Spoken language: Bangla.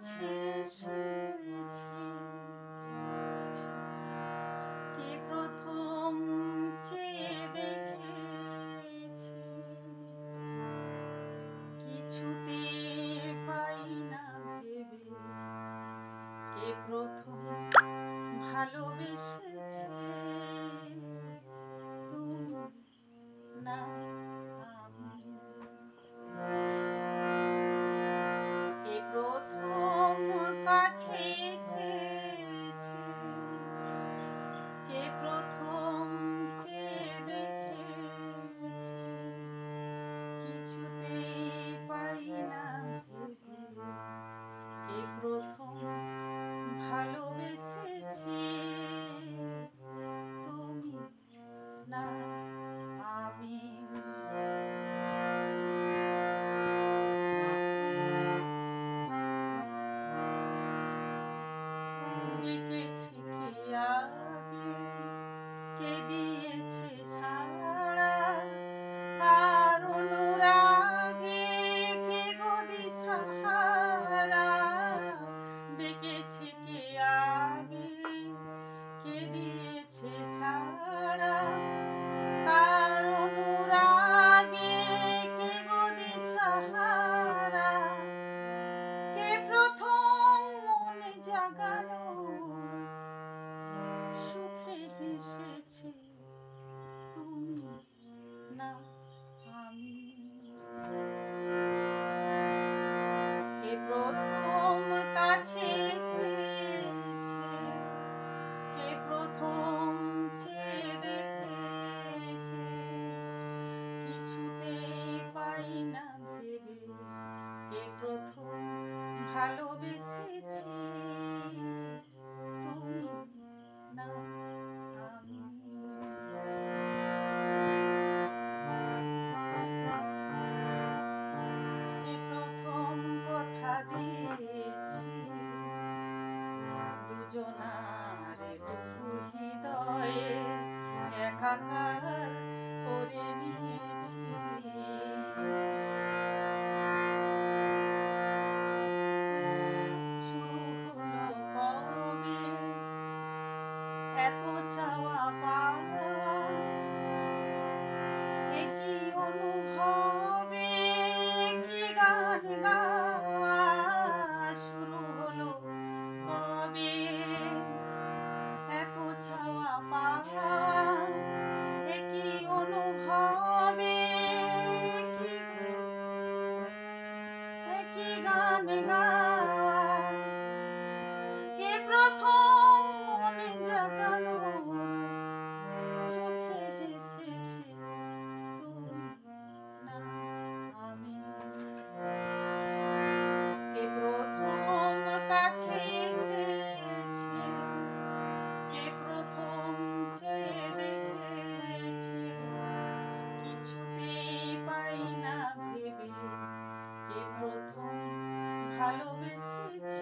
কাছে এসেছি, কে প্রথম চেয়ে দেখেছি, কিছুতে পাই না ভেবে, কে প্রথম ভালোবেসেছে তুমি না আমি, কে প্রথম কাছে এসেছে, কে প্রথম চেয়ে দেখেছে, কিছুতেই পাই না ভেবে, কে প্রথম ভালোবেসেছে তুমি না আমি। ডেকেছি কে আগে, কে দিয়েছে সাড়া, কার অনুরাগে কে গো দিশাহারা, ডেকেছি কে আগে, কে দিয়েছে সাড়া, কার অনুরাগে কে গো দিশাহারা, কে প্রথম মনে জাগানো সুখে হেসেছে তুমি না আমি, কে প্রথম কাছে এসেছে, কে প্রথম চেয়ে দেখেছে, কিছুতেই পাই না ভেবে, কে প্রথম ভালোবেসেছি তুমি না আমি। কে প্রথম কথা দিয়েছি, দুজনার দুঃখ হৃদয়ে একাকার করে নিয়েছি, শুরু হলো কবে এত চাওয়া পাওয়া, একই অনুভবে কি গান গাওয়া, শুরু হলো কবে এত চাওয়া পাওয়া, একই অনুভবে একই গান গাওয়া, কে প্রথম মনে জাগানো চোখে হেসেছে তুমি না আমি, কে প্রথম কাছে এসেছে, কে প্রথম চেয়ে দেখেছে, কিছুতেই পাই না ভেবে, কে প্রথম ভালোবেসেছে।